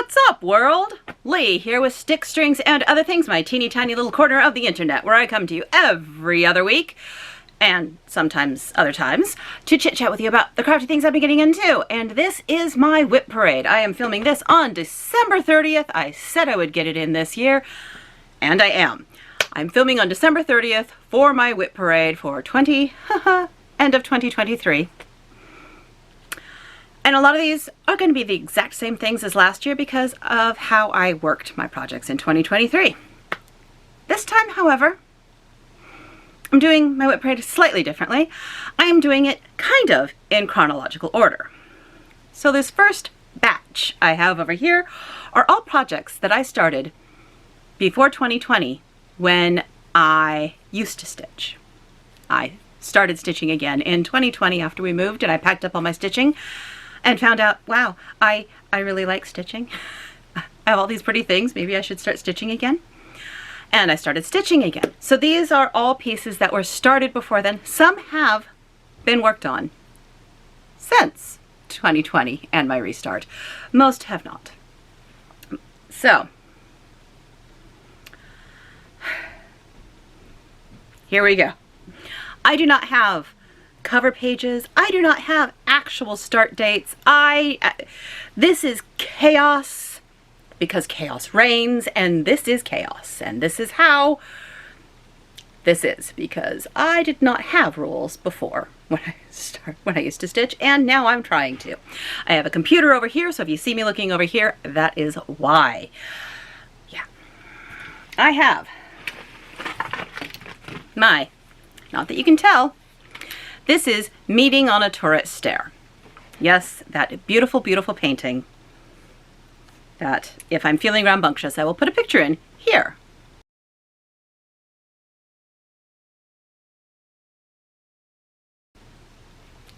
What's up, world? Lee here with Sticks, Strings, and Other Things, my teeny tiny little corner of the internet, where I come to you every other week, and sometimes other times, to chit-chat with you about the crafty things I've been getting into. And this is my WIP parade. I am filming this on December 30th. I said I would get it in this year, and I am. I'm filming on December 30th for my WIP parade for end of 2023. And a lot of these are going to be the exact same things as last year because of how I worked my projects in 2023. This time, however, I'm doing my WIP parade slightly differently. I am doing it kind of in chronological order. So this first batch I have over here are all projects that I started before 2020 when I used to stitch. I started stitching again in 2020 after we moved, and I packed up all my stitching and found out, wow, I really like stitching. I have all these pretty things. Maybe I should start stitching again. And I started stitching again. So these are all pieces that were started before then. Some have been worked on since 2020 and my restart. Most have not. So here we go. I do not have cover pages. I do not have actual start dates. This is chaos because chaos reigns, and this is chaos, and this is how this is because I did not have rules before when I used to stitch, and now I'm trying to. I have a computer over here, so if you see me looking over here, that is why. Yeah. I have not that you can tell, this is Meeting on a Turret Stair. Yes, that beautiful, beautiful painting that, if I'm feeling rambunctious, I will put a picture in here.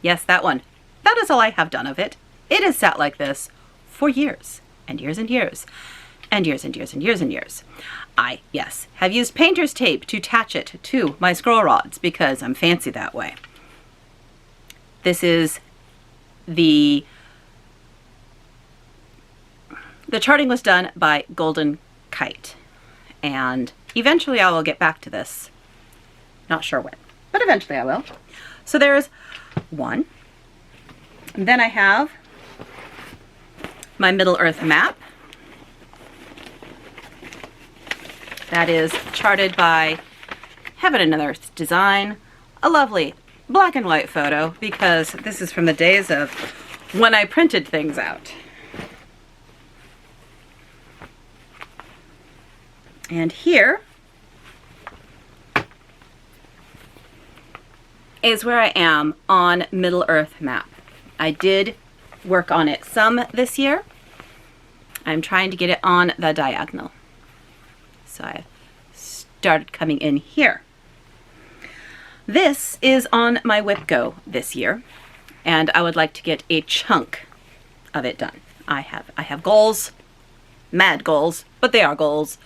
Yes, that one. That is all I have done of it. It has sat like this for years and years and years and years and years and years and years. I, yes, have used painter's tape to attach it to my scroll rods because I'm fancy that way. This is the charting was done by Golden Kite, and eventually I will get back to this. Not sure when, but eventually I will. So there's one. And then I have my Middle Earth map. That is charted by Heaven and Earth Design. A lovely black and white photo because this is from the days of when I printed things out. And here is where I am on Middle Earth map. I did work on it some this year. I'm trying to get it on the diagonal. So I started coming in here. This is on my WIP Go this year, and I would like to get a chunk of it done. I have goals, mad goals, but they are goals,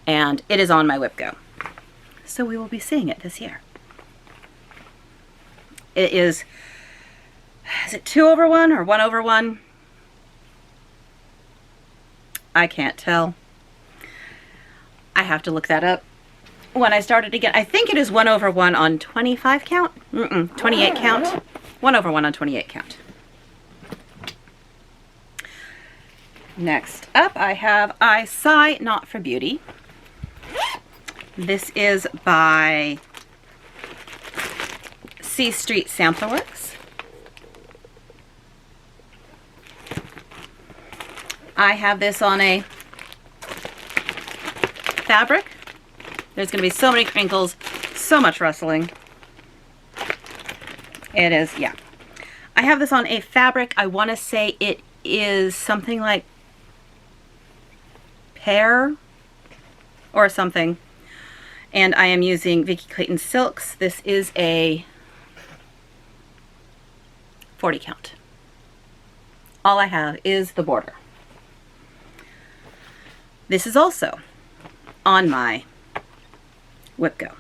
and it is on my WIP Go. So we will be seeing it this year. It is it 2/1 or 1/1? I can't tell. I have to look that up. When I started again, I think it is 1/1 on 25 count? 28 count. 1/1 on 28 count. Next up, I have I Sigh Not for Beauty. This is by C Street Sampler Works. I have this on a fabric. There's going to be so many crinkles, so much rustling. It is, yeah. I have this on a fabric. I want to say it is something like pear or something. And I am using Vicky Clayton Silks. This is a 40 count. All I have is the border. This is also on my WIP Go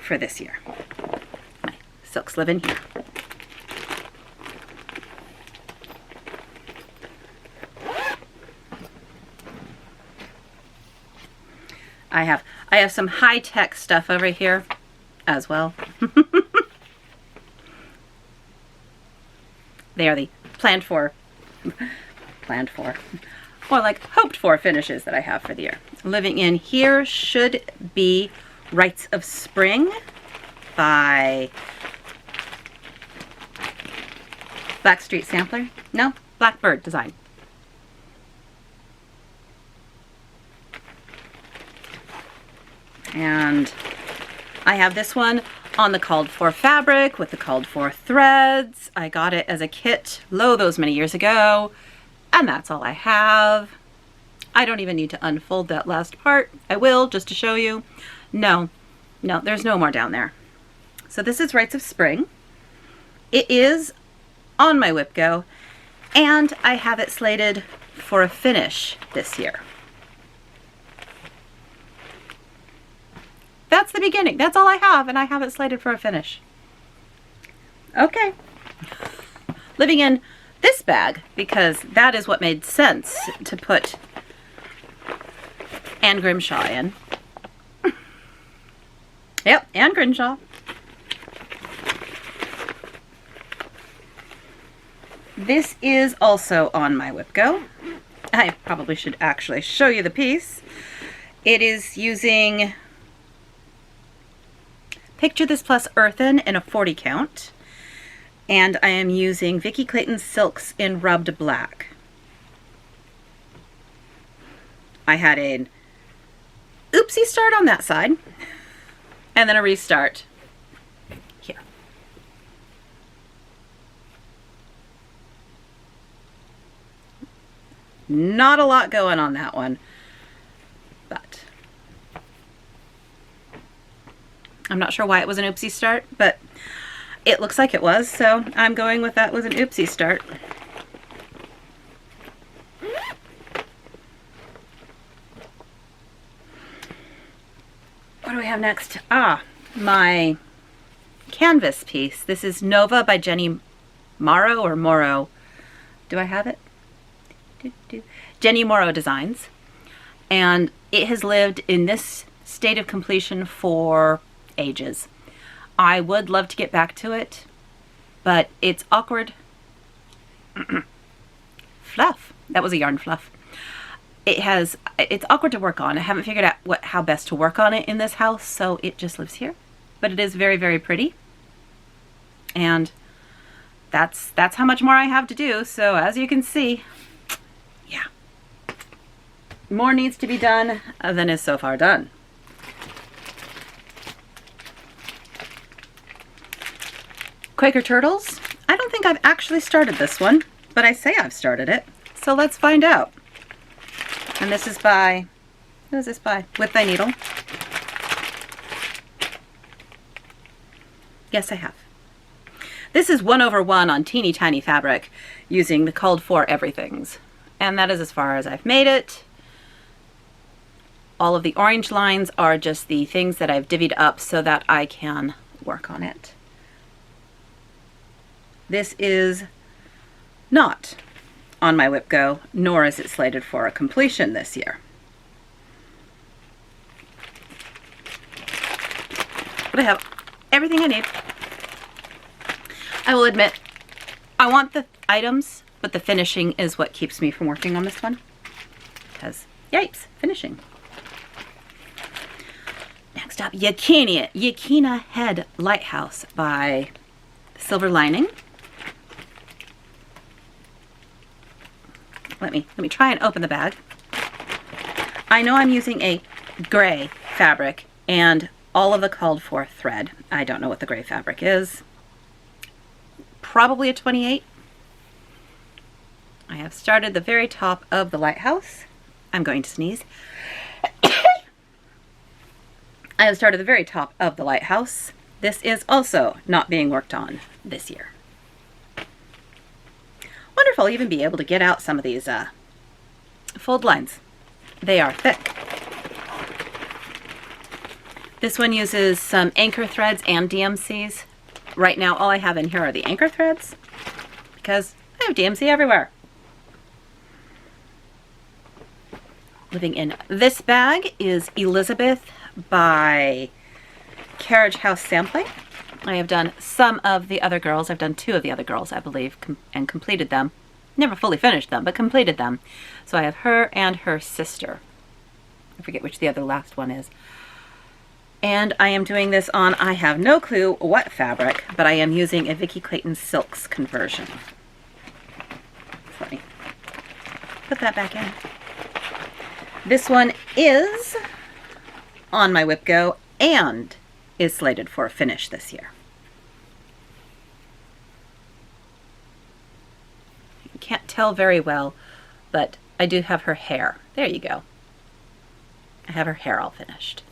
for this year. My silks live in here. I have some high-tech stuff over here as well. They are the planned for, or like hoped for finishes that I have for the year. Living in here should be Rites of Spring by Blackstreet Sampler. No, Blackbird Design. And I have this one on the called for fabric with the called for threads. I got it as a kit, those many years ago, and that's all I have. I don't even need to unfold that last part. I will, just to show you. No, there's no more down there. So this is Rites of Spring. It is on my WIP Go, and I have it slated for a finish this year. That's the beginning. That's all I have, and I have it slated for a finish. Okay. Living in this bag, because that is what made sense to put Anne Grimshaw in. Yep, Anne Grimshaw. This is also on my WIP Go. I probably should actually show you the piece. It is using Picture This Plus Earthen in a 40 count. And I am using Vicky Clayton's Silks in Rubbed Black. I had an oopsie start on that side, and then a restart here. Not a lot going on that one, but I'm not sure why it was an oopsie start, but it looks like it was, so I'm going with that was an oopsie start. What do we have next? My canvas piece. This is Nova by Jenny Morrow or Morrow. Do I have it? Jenny Morrow Designs. And it has lived in this state of completion for ages. I would love to get back to it, but it's awkward. Fluff. That was a yarn fluff. It's awkward to work on. I haven't figured out how best to work on it in this house, so it just lives here. But it is very, very pretty. And that's how much more I have to do. So as you can see, yeah. More needs to be done than is so far done. Quaker Turtles. I don't think I've actually started this one, but I say I've started it. So let's find out. And this is by, who is this by? With Thy Needle. Yes, I have. This is 1/1 on teeny tiny fabric using the called for everythings. And that is as far as I've made it. All of the orange lines are just the things that I've divvied up so that I can work on it. This is not on my WIP Go, nor is it slated for a completion this year. But I have everything I need. I will admit, I want the items, but the finishing is what keeps me from working on this one. Because, yikes, finishing. Next up, Yakina Head Lighthouse by Silver Lining. Let me try and open the bag. I know I'm using a gray fabric and all of the called for thread. I don't know what the gray fabric is. Probably a 28. I have started the very top of the Lighthouse. I'm going to sneeze. I have started the very top of the Lighthouse. This is also not being worked on this year. Wonder if I'll even be able to get out some of these fold lines. They are thick. This one uses some anchor threads and DMCs. Right now all I have in here are the anchor threads because I have DMC everywhere. Living in this bag is Elizabeth by Carriage House Sampling. I have done some of the other girls. I've done 2 of the other girls, I believe, and completed them. Never fully finished them, but completed them. So I have her and her sister. I forget which the other last one is. And I am doing this on, I have no clue what fabric, but I am using a Vicki Clayton Silks conversion. So let me put that back in. This one is on my WIP Go and is slated for a finish this year. You can't tell very well, but I do have her hair. There you go. I have her hair all finished.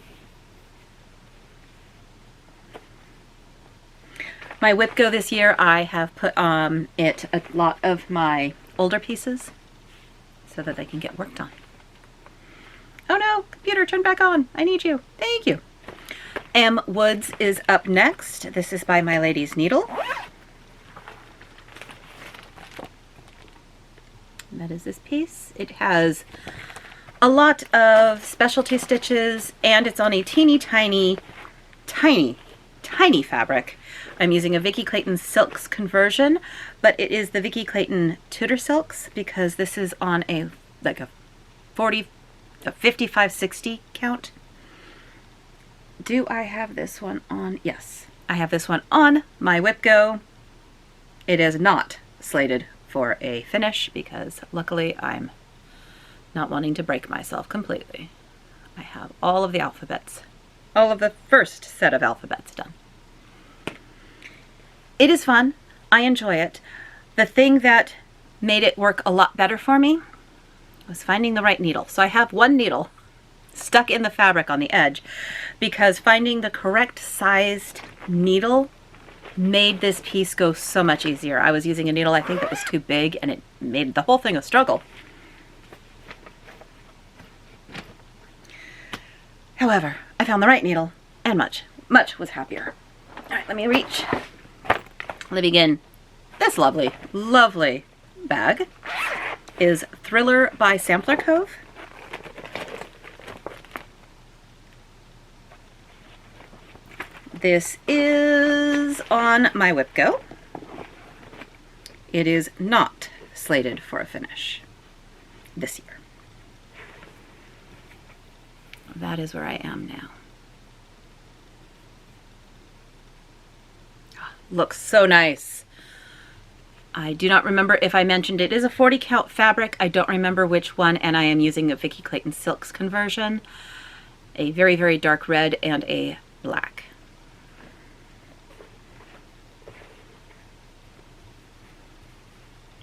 My WIP Go this year, I have put on it a lot of my older pieces so that they can get worked on. Oh no, computer, turn back on. I need you. Thank you. M. Woods is up next. This is by My Lady's Needle. And that is this piece. It has a lot of specialty stitches and it's on a teeny tiny fabric. I'm using a Vicki Clayton Silks conversion, but it is the Vicki Clayton Tudor Silks because this is on a 55-60 count. Do I have this one on? Yes, I have this one on my WIP Go. It is not slated for a finish because luckily I'm not wanting to break myself completely. I have all of the alphabets, all of the first set of alphabets done. It is fun. I enjoy it. The thing that made it work a lot better for me was finding the right needle. So I have one needle stuck in the fabric on the edge because finding the correct sized needle made this piece go so much easier. I was using a needle I think that was too big and it made the whole thing a struggle. However, I found the right needle and much was happier. All right, let me reach. Living in this lovely bag is Thriller by Sampler Cove. This is on my WIP Go. It is not slated for a finish this year. That is where I am now. Looks so nice. I do not remember if I mentioned it is a 40 count fabric. I don't remember which one, and I am using a Vicki Clayton Silks conversion. A very dark red and a black.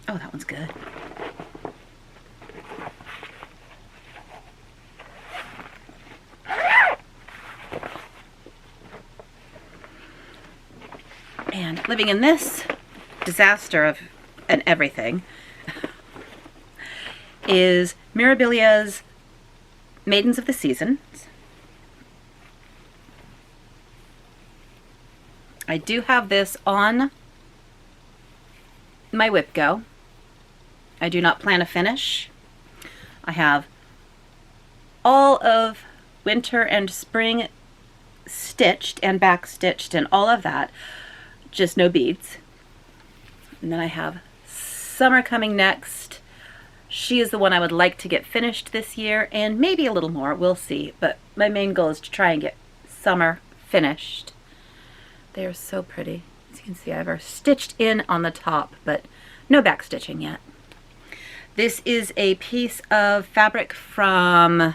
Oh, that one's good. And living in this disaster of an everything is Mirabilia's Maidens of the Seasons. I do have this on my WIP Go. I do not plan a finish. I have all of winter and spring stitched and back stitched and all of that. Just no beads. And then I have summer coming next. She is the one I would like to get finished this year and maybe a little more, we'll see. But my main goal is to try and get summer finished. They are so pretty. As you can see, I have her stitched in on the top, but no back stitching yet. This is a piece of fabric from,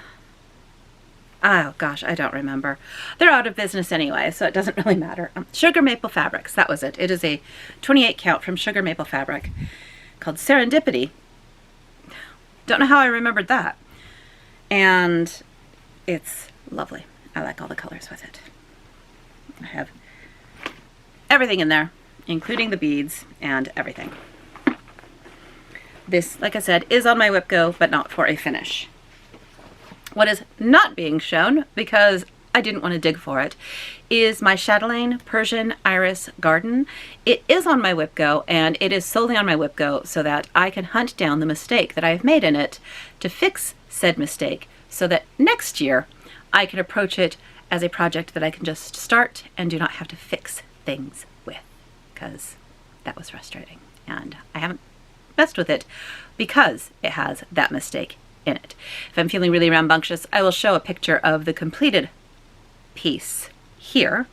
oh gosh, I don't remember. They're out of business anyway, so it doesn't really matter. Sugar Maple Fabrics, that was it. It is a 28 count from Sugar Maple Fabric called Serendipity. Don't know how I remembered that. And it's lovely. I like all the colors with it. I have everything in there, including the beads and everything. This, like I said, is on my WIP Go, but not for a finish. What is not being shown, because I didn't want to dig for it, is my Chatelaine Persian Iris Garden. It is on my WIP Go, and it is solely on my WIP Go so that I can hunt down the mistake that I have made in it to fix said mistake so that next year I can approach it as a project that I can just start and do not have to fix things with, because that was frustrating and I haven't messed with it because it has that mistake in it. If I'm feeling really rambunctious, I will show a picture of the completed piece here.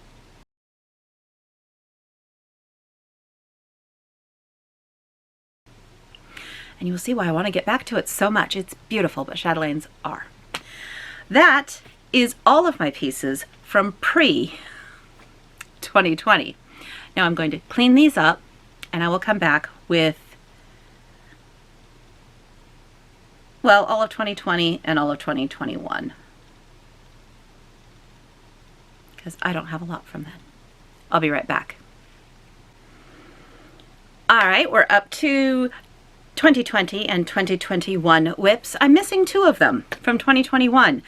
And you will see why I want to get back to it so much. It's beautiful, but chatelaines are. That is all of my pieces from pre-2020. Now I'm going to clean these up and I will come back with, well, all of 2020 and all of 2021. Because I don't have a lot from then. I'll be right back. All right, we're up to 2020 and 2021 WIPs. I'm missing 2 of them from 2021.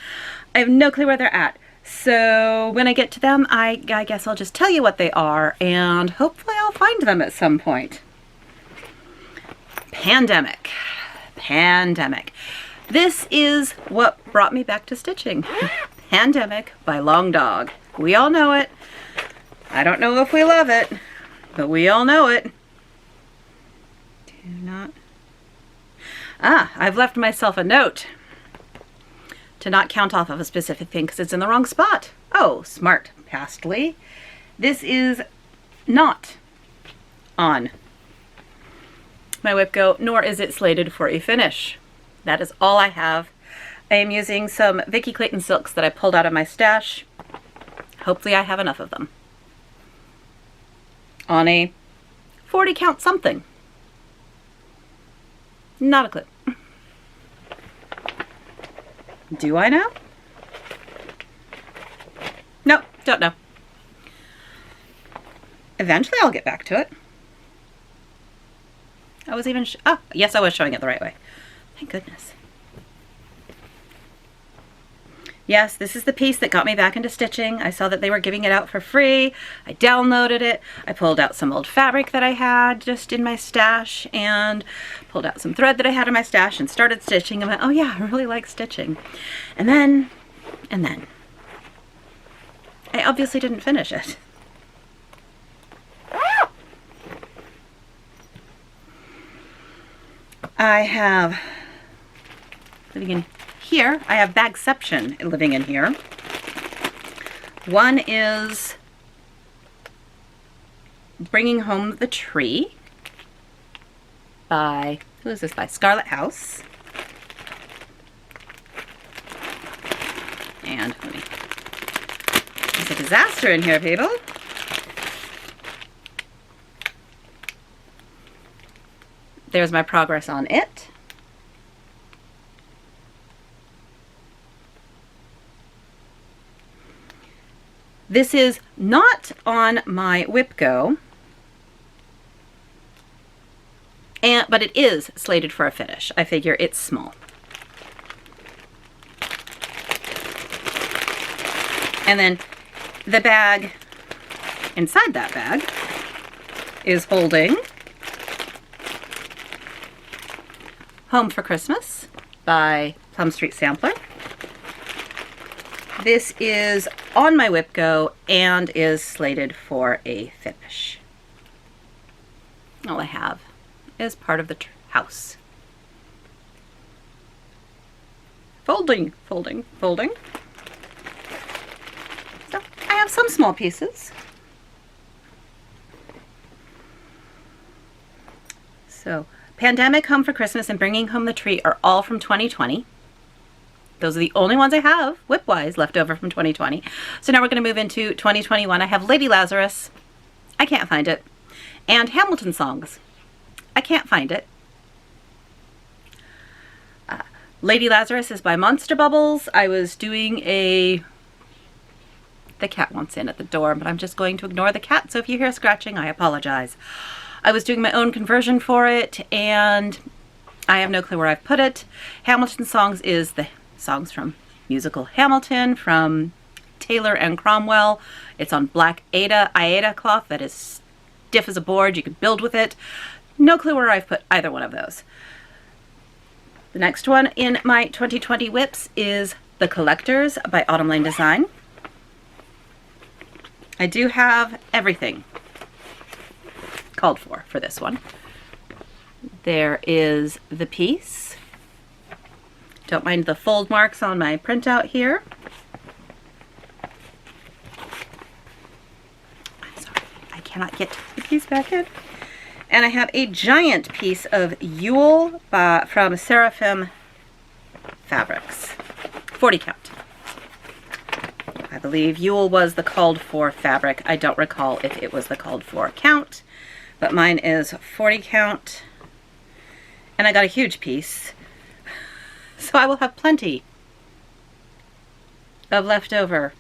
I have no clue where they're at. So when I get to them, I guess I'll just tell you what they are and hopefully I'll find them at some point. Pandemic. Pandemic. This is what brought me back to stitching. Pandemic by Long Dog. We all know it. I don't know if we love it, but we all know it. Do not. I've left myself a note to not count off of a specific thing because it's in the wrong spot. Oh, smart, Pastly. This is not on my WIP Go, nor is it slated for a finish. That is all I have. I am using some Vicky Clayton silks that I pulled out of my stash. Hopefully I have enough of them. On a 40 count something. Not a clue. Do I know? Nope, don't know. Eventually I'll get back to it. I was even, yes, I was showing it the right way. Thank goodness. Yes, this is the piece that got me back into stitching. I saw that they were giving it out for free. I downloaded it. I pulled out some old fabric that I had just in my stash and pulled out some thread that I had in my stash and started stitching. I went, oh yeah, I really like stitching. And then, I obviously didn't finish it. I have, living in here, I have Bagception living in here. One is Bringing Home the Tree by, who is this by? Scarlet House. And there's a disaster in here, people. There's my progress on it. This is not on my WIP Go, but it is slated for a finish. I figure it's small. And then the bag inside that bag is holding Home for Christmas by Plum Sampler. This is on my WIP Go and is slated for a finish. All I have is part of the house. Folding, folding, folding. So I have some small pieces. So Pandemic, Home for Christmas, and Bringing Home the Tree are all from 2020. Those are the only ones I have, WIP-wise, left over from 2020. So now we're going to move into 2021. I have Lady Lazarus. I can't find it. And Hamilton Songs. I can't find it. Lady Lazarus is by Monster Bubbles. I was doing a... The cat wants in at the door, but I'm just going to ignore the cat. So if you hear scratching, I apologize. I was doing my own conversion for it, and I have no clue where I've put it. Hamilton Songs is the songs from musical Hamilton from Taylor and Cromwell. It's on black Aida cloth that is stiff as a board. You can build with it. No clue where I've put either one of those. The next one in my 2020 WIPs is The Collectors by Autumn Lane Design. I do have everything called for this one. There is the piece. Don't mind the fold marks on my printout here. I'm sorry, I cannot get the piece back in. And I have a giant piece of Yule from Seraphim Fabrics, 40 count. I believe Yule was the called for fabric. I don't recall if it was the called for count, but mine is 40 count. And I got a huge piece, so I will have plenty of leftover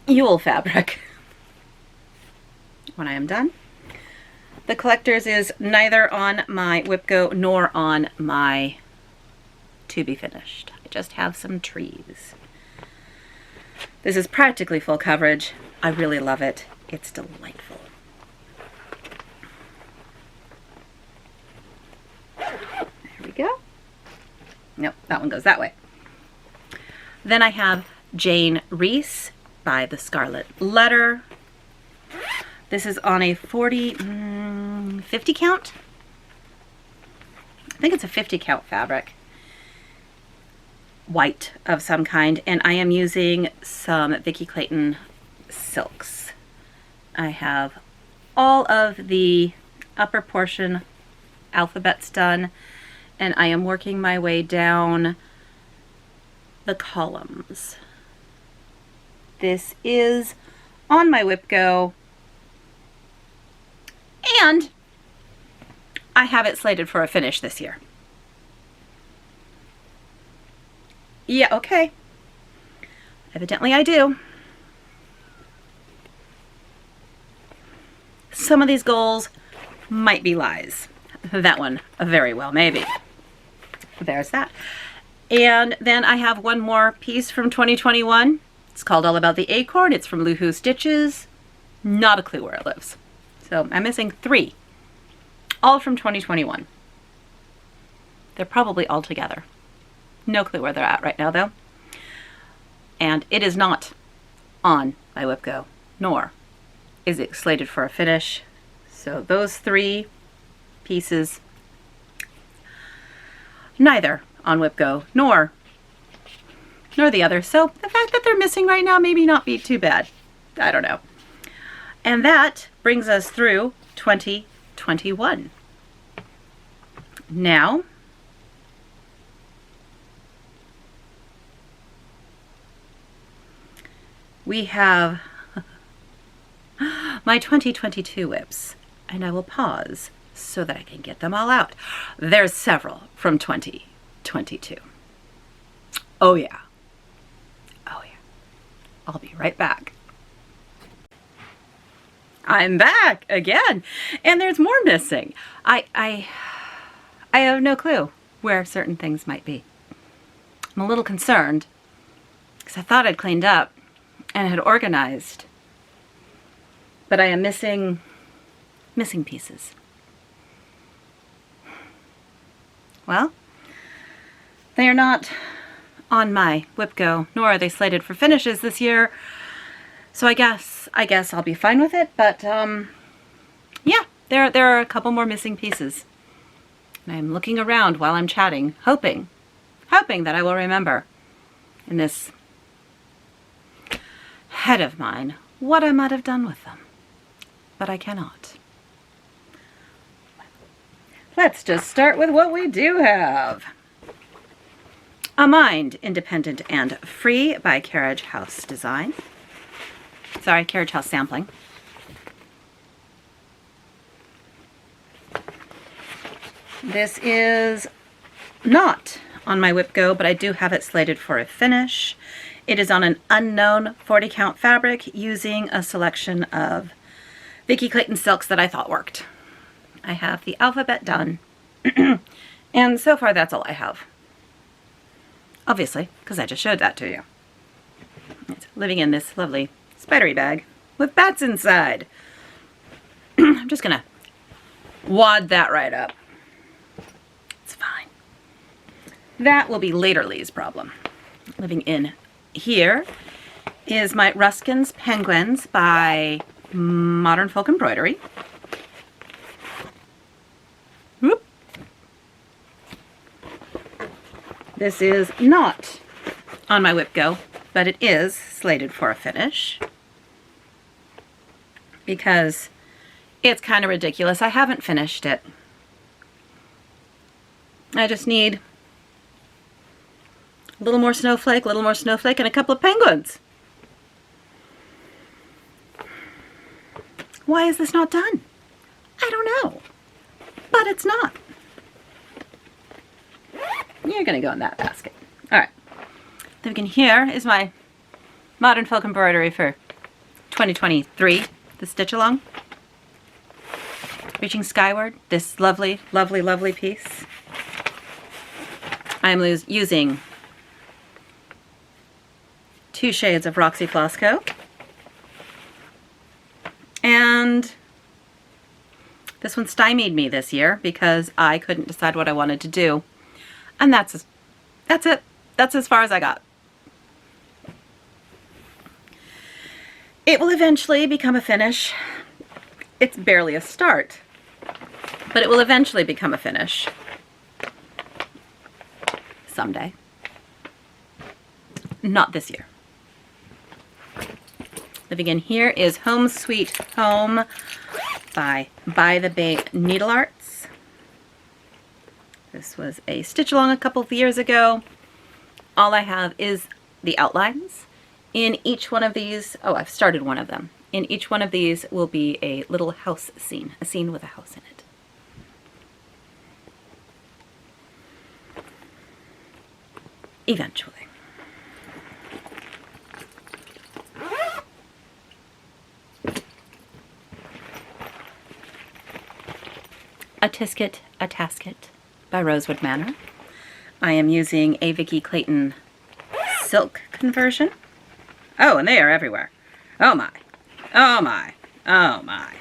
Yule fabric when I am done. The Collectors is neither on my WIP Go nor on my to be finished. I just have some trees. This is practically full coverage. I really love it. It's delightful. There we go. Nope, that one goes that way. Then I have Jane Reese by The Scarlet Letter. This is on a 50 count? I think it's a 50 count fabric. White of some kind, and I am using some Vicki Clayton silks. I have all of the upper portion alphabets done, and I am working my way down the columns. This is on my WIP Go, and I have it slated for a finish this year. Yeah, okay. Evidently I do. Some of these goals might be lies. That one very well maybe. There's that. And then I have one more piece from 2021. It's called All About the Acorn. It's from Luhu Stitches. Not a clue where it lives. So I'm missing 3. All from 2021. They're probably all together. No clue where they're at right now though. And it is not on my WIP Go, nor is it slated for a finish. So those 3 pieces, neither on WIP Go nor the other. So the fact that they're missing right now maybe not be too bad. I don't know. And that brings us through 2021. Now, we have my 2022 WIPs, and I will pause so that I can get them all out. There's several from 2022. Oh yeah. Oh yeah. I'll be right back. I'm back again, and there's more missing. I have no clue where certain things might be. I'm a little concerned because I thought I'd cleaned up and had organized, but I am missing pieces. Well, they are not on my WIP Go, nor are they slated for finishes this year. So I guess I'll be fine with it, but yeah, there are a couple more missing pieces. And I'm looking around while I'm chatting, hoping that I will remember in this head of mine what I might have done with them. But I cannot. Let's just start with what we do have. A Mind, Independent and Free by Carriage House Design. Sorry, Carriage House Sampling. This is not on my WIP Go, but I do have it slated for a finish. It is on an unknown 40 count fabric using a selection of Vicki Clayton silks that I thought worked. I have the alphabet done, and so far that's all I have. Obviously, because I just showed that to you. It's living in this lovely spidery bag with bats inside. I'm just gonna wad that right up. It's fine. That will be later Lee's problem. Living in here is my Ruskin's Penguins by Modern Folk Embroidery. Whoop. This is not on my WIP Go, but it is slated for a finish because it's kind of ridiculous. I haven't finished it. I just need a little more snowflake, and a couple of penguins. Why is this not done? I don't know, but it's not. You're gonna go in that basket. All right. Then again, here is my Modern Folk Embroidery for 2023, the stitch along. Reaching Skyward, this lovely, lovely, lovely piece. I'm using 2 shades of Roxy Flosco. And this one stymied me this year because I couldn't decide what I wanted to do. And that's it. That's as far as I got. It will eventually become a finish. It's barely a start, but it will eventually become a finish. Someday. Not this year. Living in here is Home Sweet Home by the Bay Needle Arts. This was a stitch along a couple of years ago. All I have is the outlines. In each one of these, oh, I've started one of them. In each one of these will be a little house scene, a scene with a house in it. Eventually. A Tasket by Rosewood Manor. I am using a Vicki Clayton silk conversion. Oh, and they are everywhere. Oh my. Oh my. Oh my.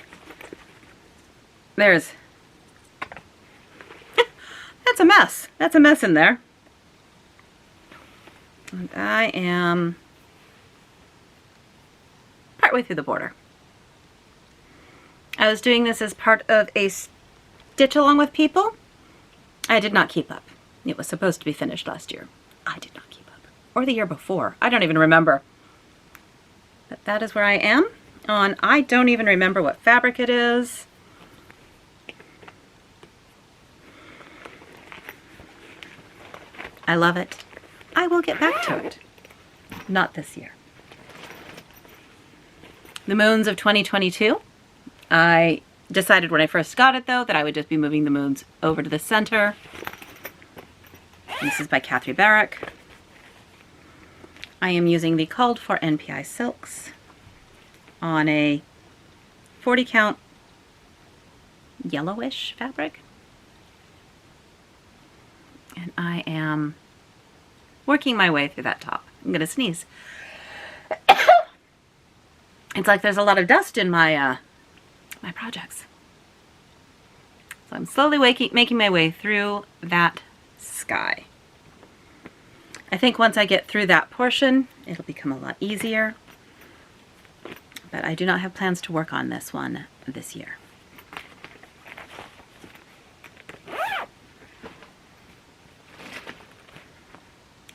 There's... That's a mess. That's a mess in there. And I am partway through the border. I was doing this as part of a stitch along with people. I did not keep up. It was supposed to be finished last year. I did not keep up. Or the year before. I don't even remember. But that is where I am on, I don't even remember what fabric it is. I love it. I will get back to it. Not this year. The Moons of 2022. I decided when I first got it, though, that I would just be moving the moons over to the center. This is by Catherine Barrick. I am using the Called for NPI Silks on a 40 count yellowish fabric. And I am working my way through that top. I'm going to sneeze. It's like there's a lot of dust in my my projects. So I'm slowly making my way through that sky. I think once I get through that portion, it'll become a lot easier. But I do not have plans to work on this one this year.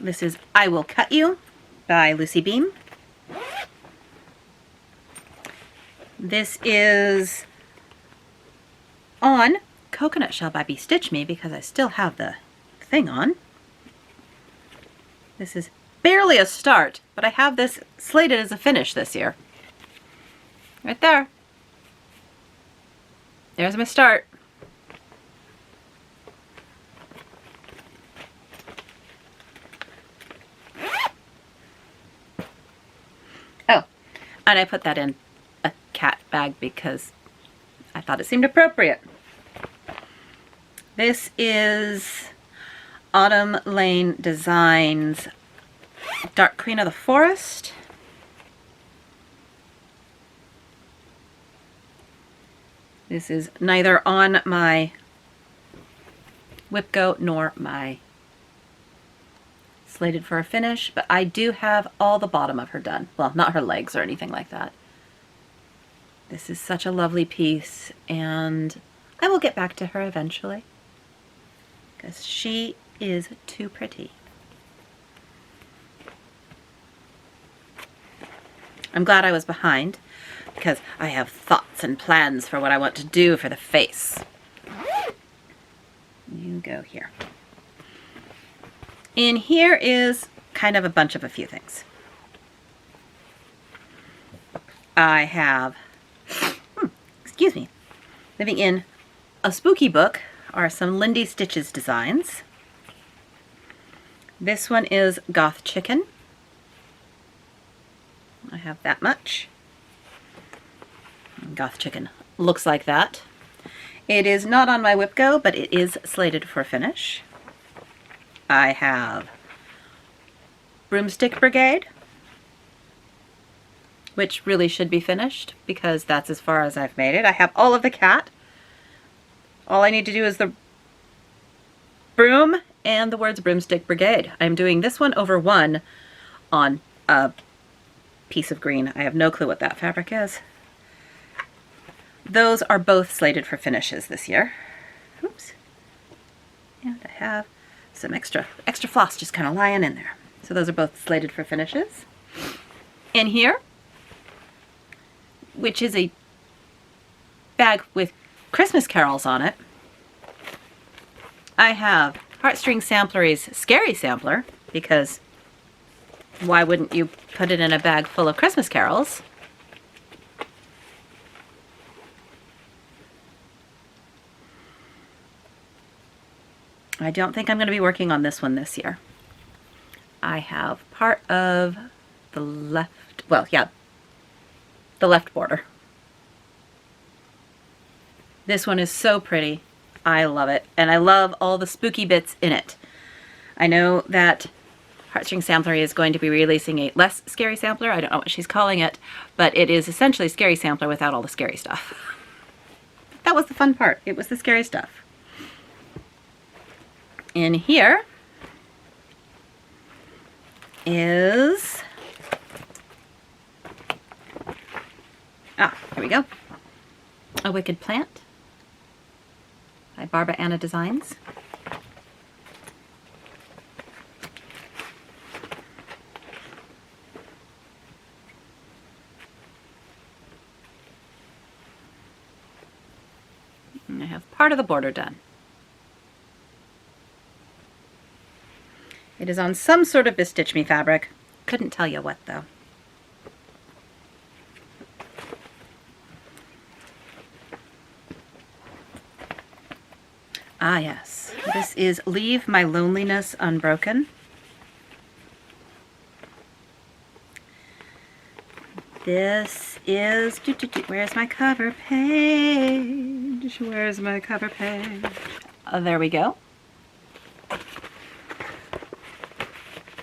This is I Will Cut You by Lucy Beam. This is on Coconut Shell by Be Stitch Me because I still have the thing on. This is barely a start, but I have this slated as a finish this year. Right there. There's my start. Oh, and I put that in a cat bag because I thought it seemed appropriate. This is Autumn Lane Designs Dark Queen of the Forest. This is neither on my WIP Go nor my slated for a finish, but I do have all the bottom of her done. Well, not her legs or anything like that. This is such a lovely piece, and I will get back to her eventually because she is too pretty. I'm glad I was behind because I have thoughts and plans for what I want to do for the face. You go here. In here is kind of a bunch of a few things. I have, excuse me, living in a spooky book are some Lindy Stitches designs. This one is Goth Chicken. I have that much. Goth Chicken looks like that. It is not on my WIP Go, but it is slated for finish. I have Broomstick Brigade, which really should be finished because that's as far as I've made it. I have all of the cat. All I need to do is the broom and the words Broomstick Brigade. I'm doing this one over one on a piece of green. I have no clue what that fabric is. Those are both slated for finishes this year. Oops. And I have some extra floss just kind of lying in there. So those are both slated for finishes. In here, which is a bag with Christmas carols on it, I have Heartstring Sampler's Scary Sampler, because why wouldn't you put it in a bag full of Christmas carols? I don't think I'm going to be working on this one this year. I have part of the left, well, yeah, the left border. This one is so pretty. I love it. And I love all the spooky bits in it. I know that Heartstring Sampler is going to be releasing a less scary sampler. I don't know what she's calling it, but it is essentially Scary Sampler without all the scary stuff. That was the fun part. It was the scary stuff. In here is, here we go, A Wicked Plant by Barbara Anna Designs. And I have part of the border done. It is on some sort of Bestitch Me fabric. Couldn't tell you what though. Ah yes, this is Leave My Loneliness Unbroken. This is, where's my cover page? Where's my cover page? There we go.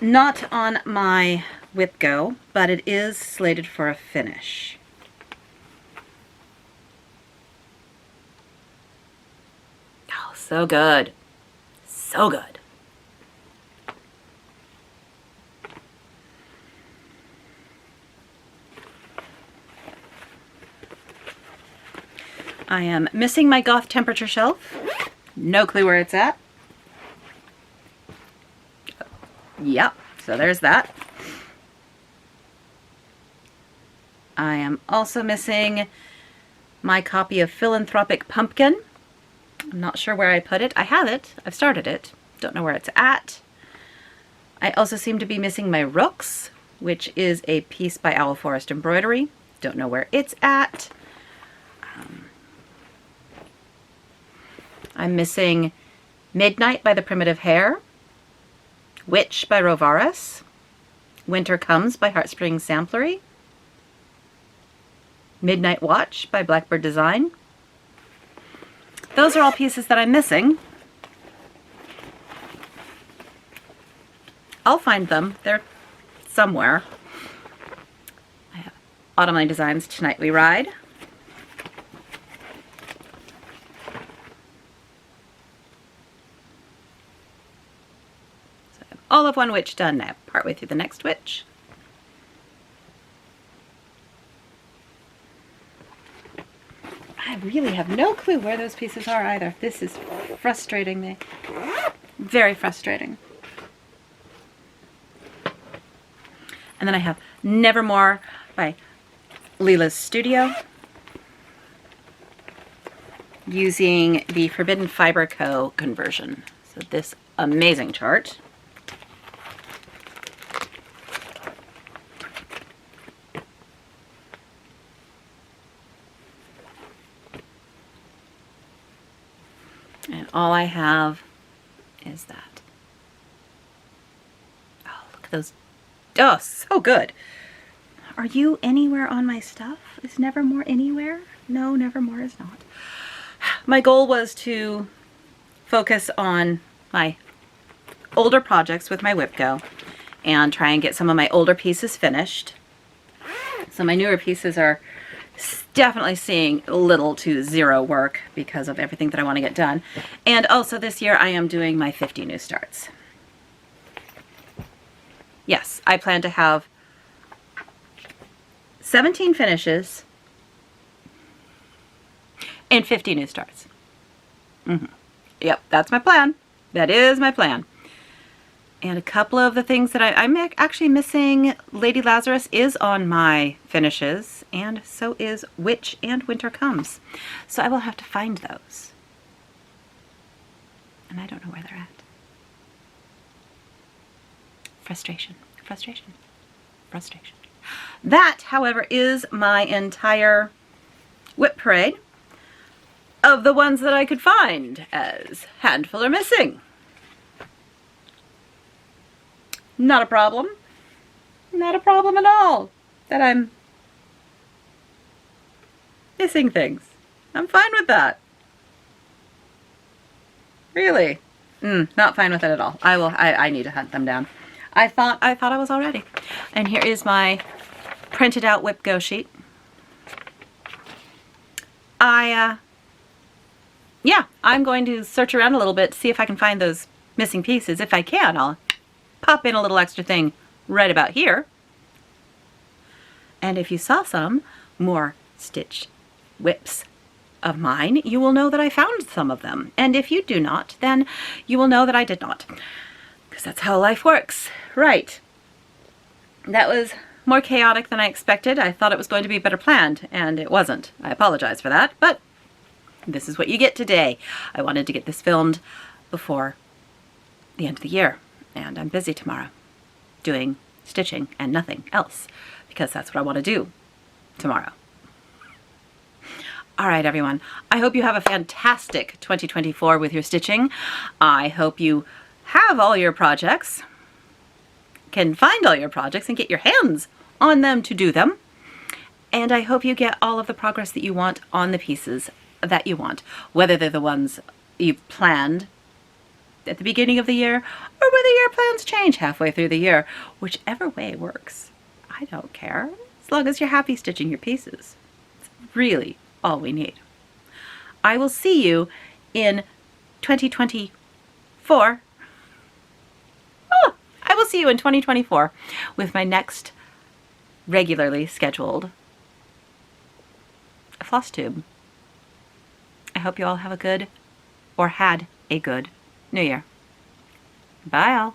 Not on my WIP Go, but it is slated for a finish. Oh, so good. So good. I am missing my Goth temperature shelf. No clue where it's at. Yep, so there's that. I am also missing my copy of Philanthropic Pumpkin. I'm not sure where I put it. I have it. I've started it. Don't know where it's at. I also seem to be missing my Rooks, which is a piece by Owl Forest Embroidery. Don't know where it's at. I'm missing Midnight by the Primitive Hare, Witch by Rovaris, Winter Comes by Heartstring Sampler, Midnight Watch by Blackbird Design. Those are all pieces that I'm missing. I'll find them. They're somewhere. I have Autumn Line Designs Tonight We Ride, all of one witch done now. Partway through the next witch. I really have no clue where those pieces are either. This is frustrating me. Very frustrating. And then I have Nevermore by Leela's Studio, using the Forbidden Fiber Co. conversion. So this amazing chart. And all I have is that. Oh, look at those. Oh, so good. Are you anywhere on my stuff? Is Nevermore anywhere? No, Nevermore is not. My goal was to focus on my older projects with my WIP Go and try and get some of my older pieces finished. So my newer pieces are definitely seeing little to zero work because of everything that I want to get done. And also this year I am doing my 50 new starts. Yes, I plan to have 17 finishes and 50 new starts. Yep, that's my plan. That is my plan. And a couple of the things that I'm actually missing, Lady Lazarus is on my finishes, and so is Witch and Winter Comes. So I will have to find those. And I don't know where they're at. Frustration, frustration, frustration. That, however, is my entire WIP parade of the ones that I could find, as handful are missing. Not a problem. Not a problem at all that I'm missing things. I'm fine with that. Really. Not fine with it at all. I need to hunt them down. I thought I was already. And here is my printed out WIP Go sheet. Yeah, I'm going to search around a little bit to see if I can find those missing pieces. If I can, I'll pop in a little extra thing right about here. And if you saw some more stitched WIPs of mine, you will know that I found some of them. And if you do not, then you will know that I did not. Because that's how life works. Right. That was more chaotic than I expected. I thought it was going to be better planned, and it wasn't. I apologize for that, but this is what you get today. I wanted to get this filmed before the end of the year, and I'm busy tomorrow doing stitching and nothing else, because that's what I want to do tomorrow. All right, everyone. I hope you have a fantastic 2024 with your stitching. I hope you have all your projects, can find all your projects and get your hands on them to do them. And I hope you get all of the progress that you want on the pieces that you want, whether they're the ones you've planned at the beginning of the year or whether your plans change halfway through the year. Whichever way works, I don't care, as long as you're happy stitching your pieces. It's really all we need. I will see you in 2024. I will see you in 2024 with my next regularly scheduled floss tube. I hope you all have a good, or had a good, New Year. Bye all.